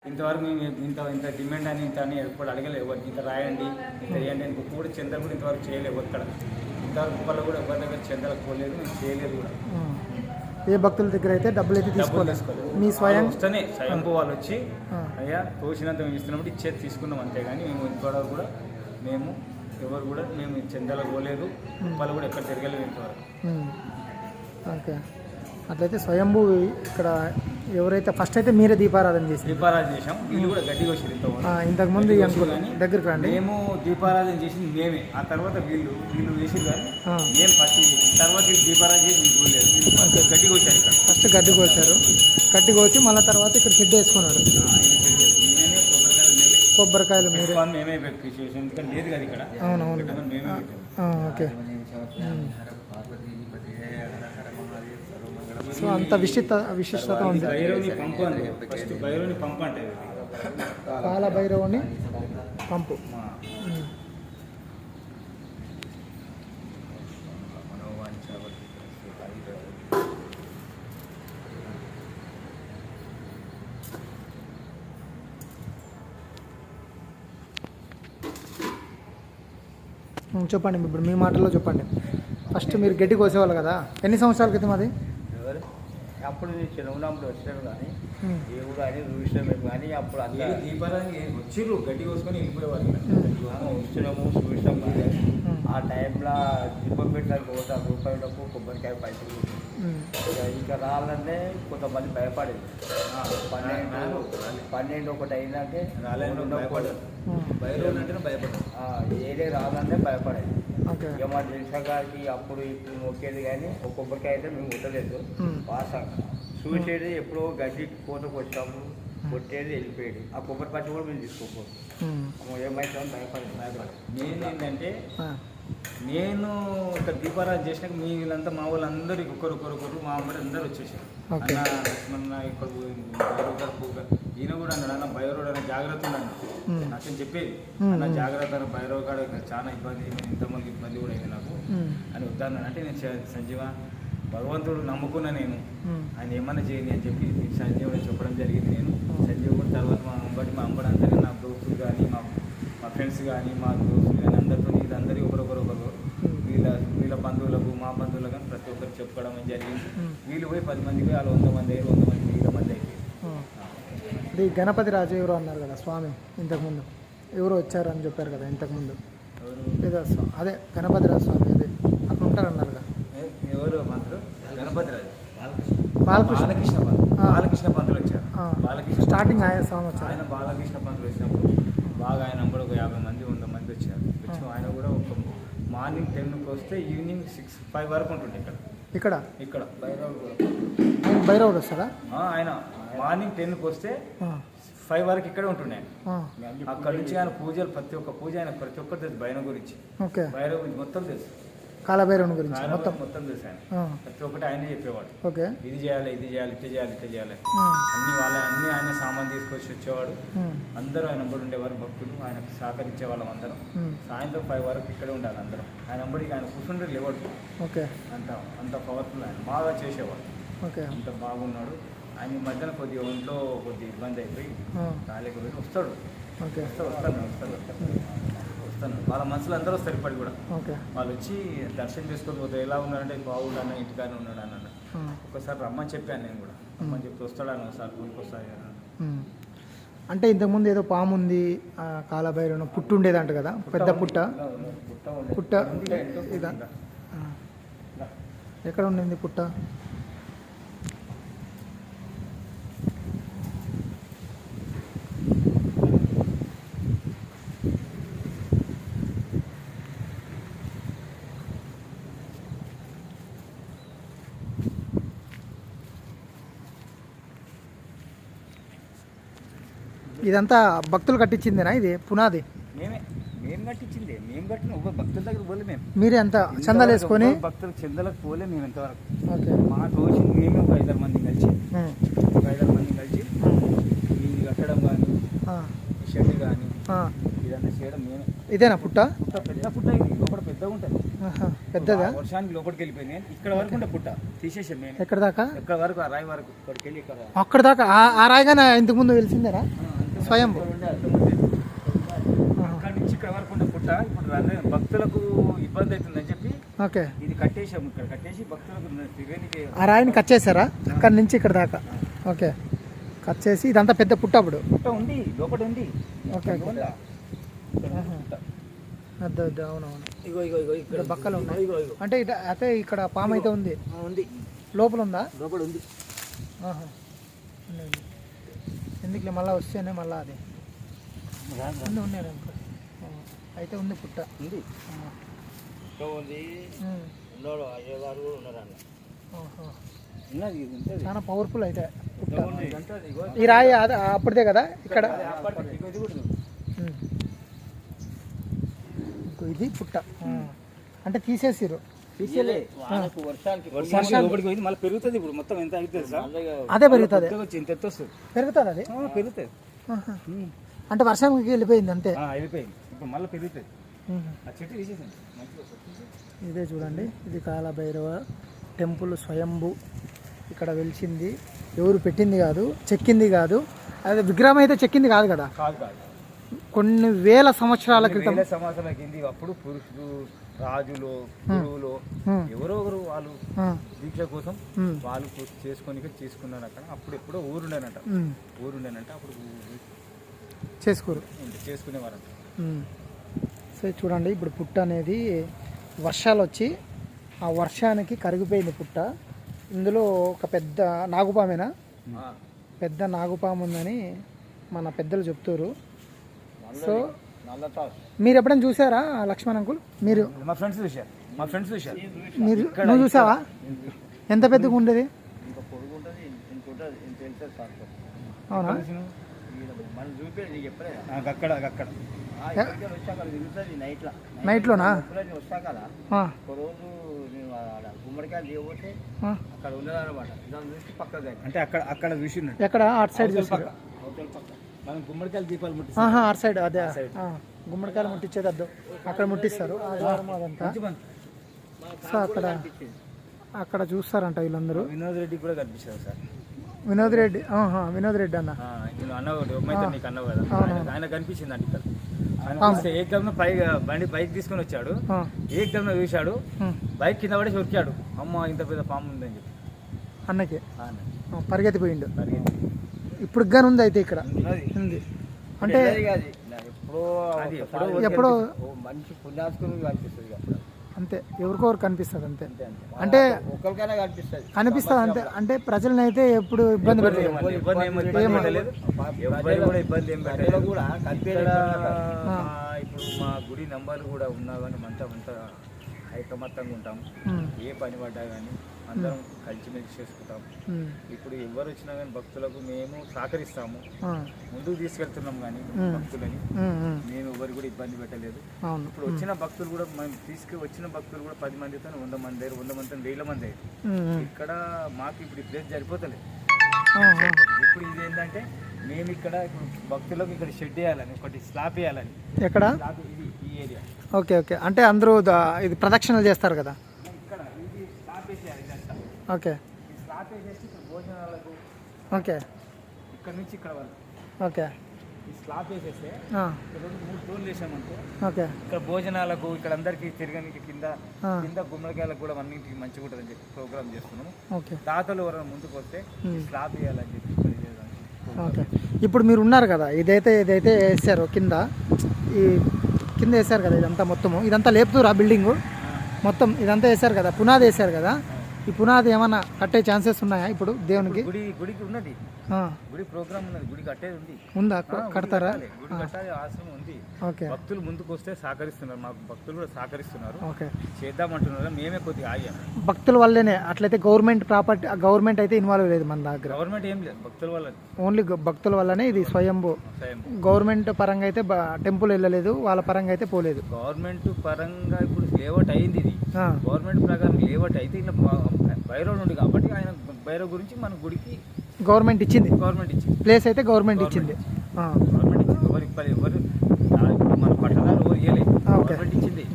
ఇంతవరకు మేము ఇంత డిమాండ్ అని ఇంత అని ఎప్పుడు అడగలేదు ఎవరికి ఇంత రాయండి ఇంత చేయండి అని కూడా చంద్ర కూడా ఇంతవరకు చేయలేదు ఎక్కడ ఇంతవరకు కుప్పల్లో కూడా ఎవరి దగ్గర చంద్రకు పోలేదు మేము చేయలేదు కూడా. ఏ భక్తుల దగ్గర అయితే డబ్బులు అయితే తీసుకోలేదు మీ స్వయం వస్తేనే స్వయంభూ వాళ్ళు వచ్చి అయ్యా తోచినంత మేము ఇస్తున్నప్పుడు ఇచ్చేది తీసుకున్నాం అంతేగాని మేము ఇంతవరకు కూడా మేము ఎవరు కూడా మేము చంద్రలకు పోలేదు కుప్పలు కూడా ఎక్కడ తిరగలేదు ఇంతవరకు. ఓకే, అట్లయితే స్వయంభూ ఇక్కడ ఎవరైతే ఫస్ట్ అయితే మీరే దీపారాధన చేసాం వీళ్ళు కూడా గట్టిగా వచ్చారు ఇంతకు ముందు దగ్గరికి రండి. మేము దీపారాధన చేసింది మేమే, ఆ తర్వాత వీళ్ళు వేసి కానీ మేము ఫస్ట్ తర్వాత దీపారాధన చేసి మీకు చూడలేదు. గట్టిగా వచ్చారు ఇక్కడ ఫస్ట్ గడ్డి కోసారు, గడ్డి కోసి మళ్ళీ తర్వాత ఇక్కడ షెడ్ వేసుకున్నాడు. కొబ్బరికాయలు మేమే ఎందుకంటే లేదు కదా ఇక్కడ. అవునవును మేమే. ఓకే, సో అంత విశిష్టత ఉంది. భైరవుని పంపు అంటే కాల భైరవుని పంపు. చెప్పండి, ఇప్పుడు మీ మాటల్లో చెప్పండి. ఫస్ట్ మీరు గడ్డి కోసేవాళ్ళు కదా, ఎన్ని సంవత్సరాల క్రితం అది? అప్పుడు చిన్నప్పుడు వచ్చారు కానీ దేవుడు కానీ చూసినాము కానీ అప్పుడు అలా దీపారానికి వచ్చిర్రు గడ్డి కోసుకొని వెళ్ళిపోయేవాళ్ళు. వచ్చినాము చూసినాము కానీ ఆ టైంలో దీపం పెట్టడానికి ఒక రూపాయలకు కొబ్బరికాయ పైసలు ఇంకా రావాలంటే కొంతమంది భయపడేది. 12 అయిందంటే ఏదే రావాలంటే భయపడేది. ఇక మా దిల్షా గారికి అప్పుడు ఇప్పుడు మొక్కేది కానీ ఒక కొబ్బరికాయ అయితే మేము కొట్టలేదు. వాసన చూసేది ఎప్పుడో గడ్డి కోతకు వచ్చాము, కొట్టేది వెళ్ళిపోయేది. ఆ కొబ్బరి పచ్చి కూడా మేము తీసుకోకూడదు. ఏమైతే భయపడేది. నేను ఏంటంటే నేను ఇక్కడ దీపారాధన చేసినాక మీ వీళ్ళంతా మా వాళ్ళందరూ ఒకరు మా అమ్మడి అందరూ వచ్చేసారు. అన్న లక్ష్మణ ఇక్కడ ఈయన కూడా అన్నాడు, అన్న భైరవుడు అన్న జాగ్రత్త ఉన్నాను నాకు చెప్పేది. అన్న జాగ్రత్త అన్న భైరవ కాడ చాలా ఇబ్బంది, ఇంతమంది ఇబ్బంది కూడా అయింది నాకు అని వద్దన్నాను. అంటే నేను సంజీవ భగవంతుడు నమ్ముకున్నా, నేను ఆయన ఏమన్నా చేయండి అని చెప్పి సంజీవుడు చెప్పడం జరిగింది. నేను సంజీవ్ కూడా తర్వాత మా అంబడి అందరికీ నా దోస్తులు కానీ మా ఫ్రెండ్స్ కానీ మా దోస్తులు కానీ అందరితో వీళ్ళందరికీ ఒకరొకరు వీళ్ళ బంధువులకు మా బంధువులకు కానీ ప్రతి ఒక్కరు చెప్పుకోవడం జరిగింది. వీళ్ళు పోయి 10 మంది పోయి వాళ్ళు 100 మంది 100 మంది 100 మంది అయిపోయింది. గణపతి రాజు ఎవరు అన్నారు కదా స్వామి, ఇంతకుముందు ఎవరు వచ్చారు అని చెప్పారు కదా ఇంతకుముందు. అదే గణపతి రాజు స్వామి అదే అక్కడ ఉంటారన్నారు కదా. ఎవరు మంత్రులు? గణపతి రాజు బాలకృష్ణ పంతులు వచ్చారు. బాలకృష్ణ స్టార్టింగ్ ఆయన స్వామి వచ్చారు. ఆయన బాలకృష్ణ పంతులు వచ్చినప్పుడు బాగా ఆయన కూడా ఒక 50 మంది 100 మంది వచ్చారు. వచ్చి ఆయన కూడా ఒక మార్నింగ్ 10కి వస్తే ఈవినింగ్ 5 వరకు ఉంటుండే ఇక్కడ భైరవుడు వస్తారా? ఆయన మార్నింగ్ 10కి వస్తే 5 వరకు ఇక్కడే ఉంటుండే. అక్కడ నుంచి ఆయన పూజలు ప్రతి ఒక్క పూజ ఆయన ప్రతి ఒక్కరు తెలుసు. భైరవ గురించి భైరవ గురించి మొత్తం తెలుసు. కాలభైరవుని గురించి మొత్తం తెలుసు. ఆయన ప్రతి ఒక్కటి ఆయనే చెప్పేవాడు. ఓకే, ఇది చేయాలి ఇట్లా చేయాలి అన్ని ఆయన సామాన్ తీసుకొచ్చి వచ్చేవాడు. అందరూ ఆయన అంబడి ఉండేవారు భక్తులు, ఆయనకు సహకరించే వాళ్ళం అందరం. సాయంత్రం 5 వరకు ఇక్కడే ఉండాలి అందరం. ఆయన అంబడికి ఆయన కూర్చుంటే లేవాడు. ఓకే, అంత పవర్ఫుల్ ఆయన, బాగా చేసేవాడు. ఓకే, అంత బాగున్నాడు. ఆయన మధ్యన కొద్దిగా ఒంట్లో కొద్దిగా ఇబ్బంది అయిపోయి కాలేకపోయి వస్తాడు. ఓకే, వస్తాను వాళ్ళ మనసులో అందరూ వస్తారు ఇప్పటికి కూడా. వాళ్ళు వచ్చి దర్శనం చేసుకొని పోతే ఎలా ఉన్నాడంటే బాగుండు అన్న, ఇంటికానే ఉన్నాడు అన్నాడు. ఒకసారి రమ్మని చెప్పాను నేను కూడా, రమ్మని చెప్తే వస్తాడు అన్న ఒకసారి ఊరికి వస్తాడు. అంటే ఇంతకుముందు ఏదో పాము ఉంది కాలభైరవుని పుట్టు ఉండేదంట కదా, పెద్ద పుట్ట ఇదా ఎక్కడ ఉండింది పుట్ట? ఇదంతా భక్తులు కట్టించిందేనా? ఇది పునాది మేము కట్టించింది. మేము కట్టిన ఒక భక్తుల దగ్గర పోలే. మీరే అంత చందాలు వేసుకొని భక్తులకు చందాలకు పోలే మేము ఎంతవరకు. ఓకే, మా తోచింది మేమే ఒక 5 మంది కలిసి ఇది కట్టడం కానీ షెడ్ కానీ ఇదంతా చేయడం మేమే. ఇదేనా పుట్ట? పెద్ద పుట్ట ఇది లోపల పెద్దగా ఉంటుంది. పెద్దగా వర్షానికి లోపలికి వెళ్ళిపోయింది. ఇక్కడ వరకు ఉంటే పుట్ట తీసేసాం మేము. ఎక్కడ దాకా? ఎక్కడ వరకు ఆ రాయి వరకు ఇక్కడికి వెళ్ళి అక్కడ దాకా ఆ రాయిగానే ఇంతకు ముందు వెలిసిందేనా? స్వయంభూ. అక్కడి నుంచి ఇక్కడ వరకు ఉన్న పుట్ట ఇప్పుడు భక్తులకు ఇబ్బంది అవుతుందని చెప్పి ఓకే, ఇది కట్టేసాము. ఇక్కడ కట్టేసి భక్తులకు తిరగడానికి ఆ రాయిని కట్ చేశారా అక్కడి నుంచి ఇక్కడ దాకా? ఓకే, కట్ చేసి ఇదంతా పెద్ద పుట్ట అప్పుడు. పుట్ట ఉంది, లోపల ఉంది. ఓకే ఓకే, అద్దు అద్దు, అవునవును. ఇగో ఇగో ఇగో ఇక్కడ బక్కలు ఉన్నాయి. ఇగో ఇగో అంటే ఇట అయితే ఇక్కడ పాము అయితే ఉంది, ఉంది, లోపల ఉందా? లోపల ఉంది. ఆహా, ఉంది, ఉంది. ఎందుకులే మళ్ళీ వస్తేనే మళ్ళీ అది ఉంది, ఉన్నాయి అనుకో. అయితే ఉంది పుట్ట. ఉంది. ఉంది ఉన్నాడు, అయ్యగారు కూడా ఉన్నారు అన్న. ఆహా. ఉన్నది, ఇది ఉంటుంది. చాలా పవర్ఫుల్ అయితే పుట్ట. ఇదంతా ఇగో ఈ రాయి అప్పటిదే కదా ఇక్కడ. అప్పటిది, ఇగో ఇది కూడా ఉంది. ఇది పుట్ట. అంటే తీసేసిరు. తీసేలే, వానకు వర్షానికి వర్షానికి లోపలికి పోయింది, మళ్ళీ పెరుగుతుంది. ఇప్పుడు మొత్తం ఎంత అవుతుంది సార్? అదే పెరుగుతుంది, కొత్తగా వచ్చి ఇంత ఎత్తు వస్తుంది. పెరుగుతుంది అది. పెరుగుతుంది. ఆహా. అంటే వర్షానికి వెళ్ళిపోయింది అంతే. అయిపోయింది, ఇప్పుడు మళ్ళీ పెరుగుతుంది. ఆ చెట్టు తీసేసింది మంచిగా వస్తుంది. ఇదే చూడండి, ఇది కాలభైరవ టెంపుల్ స్వయంభూ. ఇక్కడ వెలిచింది, ఎవరు పెట్టింది కాదు, చెక్కింది కాదు. అదే విగ్రహం అయితే చెక్కింది కాదు కదా, కాదు కాదు, కొన్ని వేల సంవత్సరాల క్రితం. వేల సంవత్సరాల కింది అప్పుడు పురుషులు, రాజులు, గురువులు ఎవరో ఒకరు వాళ్ళు దీక్ష కోసం వాళ్ళు చేసుకొని చేసుకున్నారు అక్కడ. అప్పుడు ఎప్పుడో ఊరుండేనంట అప్పుడు చేసుకోరు, చేసుకునేవారంట. సో చూడండి, ఇప్పుడు పుట్ట అనేది వర్షాలు వచ్చి ఆ వర్షానికి కరిగిపోయింది పుట్ట. ఇందులో ఒక పెద్ద నాగుపామేనా, పెద్ద నాగుపాము ఉందని మన పెద్దలు చెప్తారు. సో మీరు ఎప్పుడైనా చూసారా లక్ష్మణ్ అంకుల్? మీరు మా ఫ్రెండ్స్ చూశారు, మీరు నువ్వు చూసావా? ఎంత పెద్దగా ఉండేది? ఇంకా పొడుగు ఉంటుంది, ఇంత ఉంటుంది, ఇంత వెళ్తుంది సార్. అవునా? మనం చూపేది నీకు ఎప్పుడైనా అక్కడ వచ్చాక తిరుగుతుంది నైట్లో. నైట్లోనా? ఎప్పుడైనా వచ్చాక ఒక రోజు నేను ఆడ గుమ్మడికాయలు దిగబోతే అక్కడ ఉండదన్నమాట. దాని నుంచి పక్కగా అంటే అక్కడ చూసినట్టు. ఎక్కడ? అటు సైడ్ చూసారు. హోటల్ పక్క మనం గుమ్మడికాయలు దీపాలు ముట్టి అటు సైడ్ అదే గుమ్మడికాయలు ముట్టించేది అద్దు, అక్కడ ముట్టిస్తారు ఆ ద్వారం అదంతా. సో అక్కడ చూస్తారంట వీళ్ళందరూ. వినోద్ రెడ్డి కూడా కనిపిస్తారు సార్. వినోద్ రెడ్డి అన్న నేను అన్నవాడు నీకు అన్నావు కదా, ఆయన కనిపించింది అంటే ఇక్కడ. ఆయన ఏకదమ్న బండి బైక్ తీసుకొని వచ్చాడు, ఏకదమ్న చూశాడు, బైక్ కింద పడేసి ఉరికాడు. అమ్మ ఇంత పెద్ద పాము ఉందని చెప్పి అన్నకి పరిగెత్తిపోయిండు. ఇప్పుడు గాని ఉంది అయితే ఇక్కడ ఉంది. అంటే ఎప్పుడో మంచి పుణ్యాస్కరం కనిపిస్తుంది అప్పుడు అంతే, ఎవరికొకరు కనిపిస్తుంది అంతే. అంటే ఒక్కరికైనా కనిపిస్తుంది అంతే. అంటే ప్రజలను అయితే ఎప్పుడు ఇబ్బంది పెట్టలేదు. ఇబ్బంది ఏం పెట్టలేదు కూడా. ఇప్పుడు మా గుడి నంబర్లు కూడా ఉన్నా కానీ అంతా ఐకమత్యంగా ఉంటాం. ఏ పని పడ్డా కానీ అందరం కలిసిమెలిసి చేసుకుంటాం. ఇప్పుడు ఎవరు వచ్చినా కానీ భక్తులకు మేము సహకరిస్తాము, ముందుకు తీసుకెళ్తున్నాం. కానీ భక్తులని మేము ఎవరు కూడా ఇబ్బంది పెట్టలేదు. ఇప్పుడు వచ్చిన భక్తులు కూడా మేము వచ్చిన భక్తులు కూడా 10 మందితో 100 మంది 100 మందితో 1000 మంది అయ్యారు. ఇక్కడ మాకు ఇప్పుడు ఈ ప్లేస్ సరిపోతలేదు. ఇప్పుడు ఇది ఏంటంటే మేము ఇక్కడ ఇప్పుడు భక్తులకు ఇక్కడ షెడ్ వేయాలని, ఒకటి స్లాబ్ వేయాలని. ఎక్కడ? ఇది ఈ ఏరియా. ఓకే ఓకే, అంటే అందరూ ఇది ప్రదక్షిణలు చేస్తారు కదా. ఇక్కడ ఇది స్లాబ్ వేసేయాలి ఇదంతా. ఓకే, స్లాబ్ వేసేసి ఇక్కడ భోజనాలకు ఓకే, ఇక్కడ నుంచి ఇక్కడ వరకు ఓకే, ఈ స్లాబ్ వేసేస్తే 2-3 టోన్లు వేసామంటే ఓకే, ఇక్కడ భోజనాలకు ఇక్కడ అందరికి తిరగడానికి కింద గుమ్మడికాయలకు కూడా అన్నింటికి మంచిగా ఉంటుందని చెప్పి ప్రోగ్రామ్ చేస్తున్నాము. ఓకే, తాతలు ఎవరైనా ముందుకు వస్తే స్లాబ్ వేయాలని చెప్పి ఓకే. ఇప్పుడు మీరు ఉన్నారు కదా, ఏదైతే వేసారో కింద వేసారు కదా, ఇదంతా మొత్తము ఇదంతా లేపుతురా బిల్డింగు మొత్తం ఇదంతా వేసారు కదా, పునాది వేసారు కదా. ఈ పునాది ఏమన్నా కట్టే ఛాన్సెస్ ఉన్నాయా ఇప్పుడు దేవునికి? గుడికి ఉన్నది, గుడి ప్రోగ్రామ్ ఉన్నది, గుడి కట్టేది ఉంది. ఉందా? కడతారా? గుడి కట్టాలి, ఆశ్రమం ఉంది. ఓకే, భక్తులు ముందుకు వస్తే సహకరిస్తున్నారు, మాకు భక్తులు కూడా సహకరిస్తున్నారు. ఓకే, చేద్దామంటున్నారు. మేమే కొద్దిగా ఆగాము. భక్తుల వల్లనే. అట్లయితే గవర్నమెంట్ అయితే ఇన్వాల్వ్ లేదు మన దగ్గర. గవర్నమెంట్ ఏం లేదు, భక్తుల వల్ల, ఓన్లీ భక్తుల వల్లనే ఇది స్వయంభూ. గవర్నమెంట్ పరంగా అయితే టెంపుల్ వెళ్ళలేదు, వాళ్ళ పరంగా అయితే పోలేదు. గవర్నమెంట్ పరంగా ఇప్పుడు లేఅవుట్ అయింది. ఇది గవర్నమెంట్ ప్రకారం లేఅవుట్ అయితే ఇలా భైరవ్ నుండి కాబట్టి ఆయన భైరవ్ గురించి మన గుడికి గవర్నమెంట్ ఇచ్చింది. ప్లేస్ అయితే గవర్నమెంట్ ఇచ్చింది. ఎవరు మన పట్టణాలు ఎవరు ఇవ్వలేదు,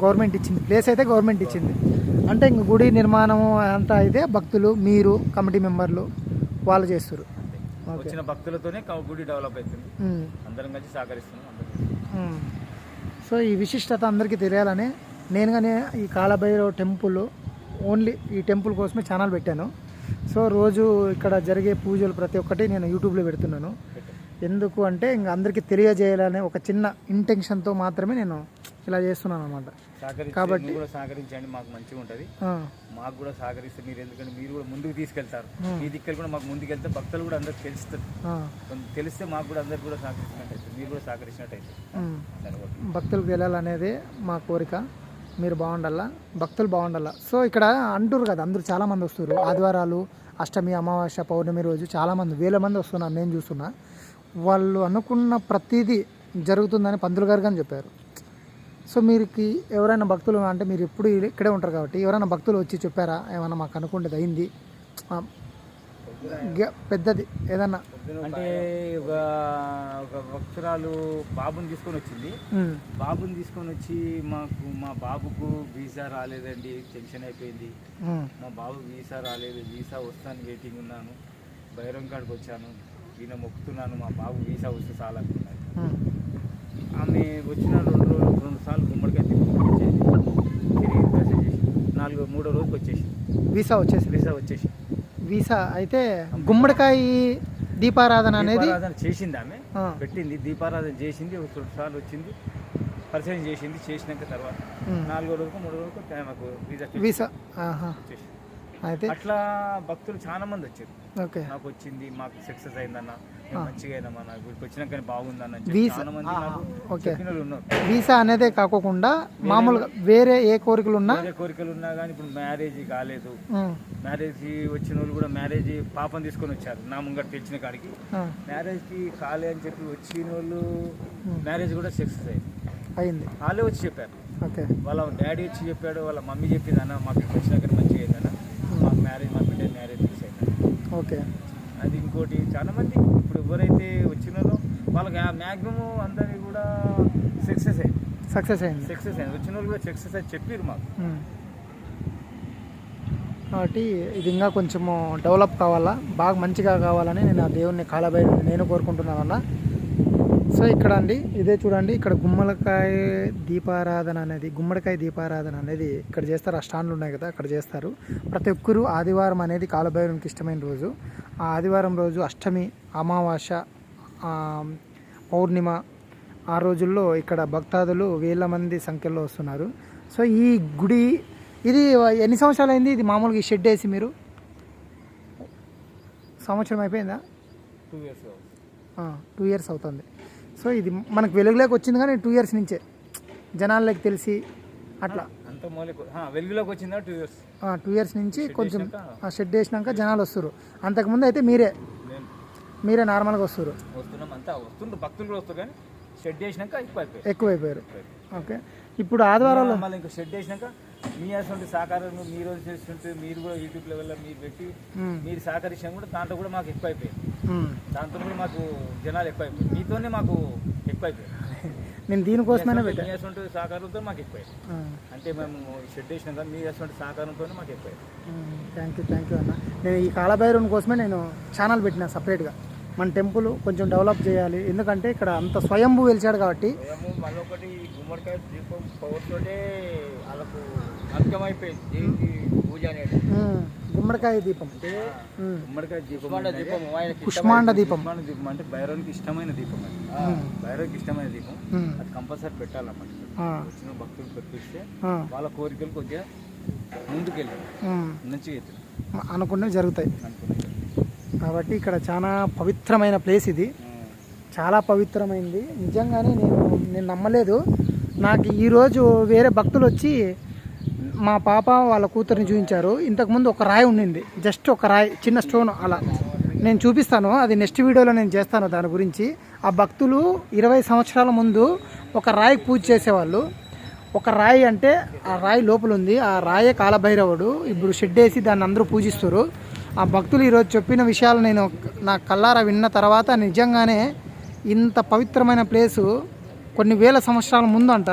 గవర్నమెంట్ ఇచ్చింది. ప్లేస్ అయితే గవర్నమెంట్ ఇచ్చింది. అంటే ఇంక గుడి నిర్మాణం అంతా అయితే భక్తులు, మీరు కమిటీ మెంబర్లు వాళ్ళు చేస్తారు. వచ్చిన భక్తులతోనే గుడి డెవలప్ అవుతుంది. అందరం కలిసి సహకరిస్తున్నాం. సో ఈ విశిష్టత అందరికీ తెలియాలని నేను కానీ ఈ కాలభైరవ టెంపుల్ ఓన్లీ ఈ టెంపుల్ కోసమే ఛానల్ పెట్టాను. సో రోజు ఇక్కడ జరిగే పూజలు ప్రతి ఒక్కటి నేను యూట్యూబ్లో పెడుతున్నాను. ఎందుకు అంటే ఇంకా అందరికీ తెలియజేయాలనే ఒక చిన్న ఇంటెన్షన్తో మాత్రమే నేను ఇలా చేస్తున్నాను అనమాట. కాబట్టి కూడా సహకరించండి, మాకు మంచిగా ఉంటుంది. మాకు కూడా సహకరిస్తే మీరు, ఎందుకంటే మీరు కూడా ముందుకు తీసుకెళ్తారు. మీ దిక్కలు కూడా మాకు ముందుకు వెళ్తే భక్తులు కూడా అందరికి తెలుస్తారు. తెలిస్తే మాకు కూడా అందరికి కూడా సహకరించినట్టయితే, మీరు కూడా సహకరించినట్టయితే భక్తులకు వెళ్ళాలనేది మా కోరిక. మీరు బాగుండాలా, భక్తులు బాగుండాలా. సో ఇక్కడ అంటారు కదా, అందరూ చాలామంది వస్తారు. ఆదివారాలు, అష్టమి, అమావాస్య, పౌర్ణమి రోజు చాలామంది, వేల మంది వస్తున్నారు. నేను చూస్తున్నా. వాళ్ళు అనుకున్న ప్రతిదీ జరుగుతుందని పంతులు గారు కానీ చెప్పారు. సో మీరుకి ఎవరైనా భక్తులు, అంటే మీరు ఎప్పుడు ఇక్కడే ఉంటారు కాబట్టి ఎవరైనా భక్తులు వచ్చి చెప్పారా ఏమన్నా మాకు అనుకుంటుంది అయింది పెద్దది ఏదన్నా? అంటే ఒక భక్తురాలు బాబుని తీసుకొని వచ్చింది. బాబుని తీసుకొని వచ్చి మా బాబుకు వీసా రాలేదండి, టెన్షన్ అయిపోయింది. మా బాబు వీసా రాలేదు, వీసా వస్తాను వెయిటింగ్ ఉన్నాను, బైరం కాడికి వచ్చాను, ఈయన మొక్కుతున్నాను, మా బాబు వీసా వస్తే చాలా అనుకున్నాను. ఆమె వచ్చిన 2 సార్లు గుమ్మడికాయ తిరిగి మూడో రోజుకి వచ్చేసి వీసా వచ్చేసి వీసా అయితే గుమ్మడికాయ దీపారాధన అనేది చేసింది. ఆమె పెట్టింది, దీపారాధన చేసింది, 2 సార్లు వచ్చింది, పరిచయం చేసింది. చేసినాక తర్వాత 4వ రోజుకు 3వ రోజుకు మాకు వీసా అయితే అట్లా భక్తులు చాలా మంది వచ్చారు. ఓకే, నాకు వచ్చింది, మాకు సక్సెస్ అయిందన్న, మంచిగా అయినా మన గుడికి వచ్చినాక బాగుందన్న. వీసా అనేదే కాకుండా మామూలుగా వేరే ఏ కోరికలు ఉన్నా కానీ ఇప్పుడు మ్యారేజ్ కాలేదు, మ్యారేజ్ వచ్చిన వాళ్ళు కూడా మ్యారేజ్ పాపం తీసుకొని వచ్చారు. నా ముంగట తెలిసిన కాడికి మ్యారేజ్ కి కాలే అని చెప్పి వచ్చిన వాళ్ళు మ్యారేజ్ కూడా సక్సెస్ అయింది. వాళ్ళే వచ్చి చెప్పారు. ఓకే, వాళ్ళ డాడీ వచ్చి చెప్పాడు, వాళ్ళ మమ్మీ చెప్పింది, అన్న మాకు వచ్చినాక మంచిగా అయిందన్న, మాకు మ్యారేజ్, మా బిడ్డ మ్యారేజ్ ఫిక్స్ అయింది. ఓకే, అది ఇంకోటి చాలా మంది ఇప్పుడు ఎవరైతే వచ్చినారో వాళ్ళకి మ్యాక్సిమం అందరినీ కూడా సక్సెస్ అయింది. వచ్చిన వాళ్ళు కూడా సక్సెస్ అయ్యి చెప్పారు మాకు. కాబట్టి ఇది ఇంకా కొంచెము డెవలప్ కావాలా, బాగా మంచిగా కావాలని నేను ఆ దేవుడిని కాలభైరవుని నేను కోరుకుంటున్నాను. సో ఇక్కడ అండి ఇదే చూడండి, ఇక్కడ గుమ్మడికాయ దీపారాధన అనేది ఇక్కడ చేస్తారు. ఆ స్టాండ్లు ఉన్నాయి కదా, అక్కడ చేస్తారు. ప్రతి ఒక్కరు ఆదివారం అనేది కాలభైరవునికి ఇష్టమైన రోజు. ఆ ఆదివారం రోజు అష్టమి, అమావాస్య, పౌర్ణిమ ఆ రోజుల్లో ఇక్కడ భక్తాదులు వేల మంది సంఖ్యలో వస్తున్నారు. సో ఈ గుడి ఇది ఎన్ని సంవత్సరాలు అయింది? ఇది మామూలుగా ఈ షెడ్ వేసి మీరు సంవత్సరం అయిపోయిందా? 2 years అవుతుంది. సో ఇది మనకు వెలుగులోకి వచ్చింది కానీ 2 years నుంచే జనాల్లోకి తెలిసి అట్లా వెలుగులోకి వచ్చిందా 2 years. 2 years నుంచి కొంచెం షెడ్ వేసినాక జనాలు వస్తారు. అంతకుముందు అయితే మీరే నార్మల్గా వస్తున్నారు. భక్తులు కూడా వస్తారు కానీ షెడ్ వేసినాక ఎక్కువైపోయారు. ఓకే, ఇప్పుడు ఆదివారాలు మళ్ళీ ఇంకా షెడ్ వేసినాక మీ అటువంటి సహకారం మీరు చేస్తుంటే మీరు కూడా యూట్యూబ్ లెవెల్లో మీరు పెట్టి మీరు సహకరించిన కూడా దాంట్లో కూడా మాకు ఎక్కువ అయిపోయింది. దాంతో కూడా మాకు జనాలు ఎక్కువ అయిపోయింది. మీతోనే మాకు ఎక్కువ అయిపోయింది. నేను దీనికోసమైనా పెట్టాను. మీ అటువంటి సహకారంతో మాకు ఎక్కువైంది. అంటే మేము షెడ్ వేసినాం కానీ మీ అటువంటి సహకారంతోనే మాకు ఎక్కువైంది. థ్యాంక్ యూ అన్న. నేను ఈ కాలభైరవుని కోసమే నేను ఛానల్ పెట్టిన సపరేట్గా. మన టెంపుల్ కొంచెం డెవలప్ చేయాలి, ఎందుకంటే ఇక్కడ అంత స్వయంభూ వెలిచాడు కాబట్టి. మళ్ళొకటి గుమ్మడికాయ దీపం పవర్తోనే వాళ్ళకు అంకమైపోయింది పూజ అనేది. గుమ్మడికాయ దీపం అంటే గుమ్మడికాయ దీపం కుష్మాండ దీపం అంటే భైరవునికి ఇష్టమైన దీపం. భైరవునికి ఇష్టమైన దీపం అది కంపల్సరీ పెట్టాలన్నమాట. వచ్చిన భక్తులు పెట్టిస్తే వాళ్ళ కోరికలు కొద్దిగా ముందుకెళ్ళారు, మంచిగా అనుకున్నవి జరుగుతాయి. కాబట్టి ఇక్కడ చాలా పవిత్రమైన ప్లేస్ ఇది, చాలా పవిత్రమైంది. నిజంగానే నేను నమ్మలేదు. నాకు ఈరోజు వేరే భక్తులు వచ్చి మా పాప వాళ్ళ కూతురిని చూపించారు. ఇంతకుముందు ఒక రాయి ఉండింది, జస్ట్ ఒక రాయి, చిన్న స్టోన్. అలా నేను చూపిస్తాను, అది నెక్స్ట్ వీడియోలో నేను చేస్తాను దాని గురించి. ఆ భక్తులు 20 సంవత్సరాల ముందు ఒక రాయి పూజ చేసేవాళ్ళు. ఒక రాయి అంటే ఆ రాయి లోపల ఉంది, ఆ రాయే కాలభైరవుడు. ఇప్పుడు షెడ్ వేసి దాన్ని అందరూ పూజిస్తారు. ఆ భక్తులు ఈరోజు చెప్పిన విషయాలు నేను నా కళ్ళారా విన్న తర్వాత నిజంగానే ఇంత పవిత్రమైన ప్లేసు కొన్ని వేల సంవత్సరాల ముందు అంట.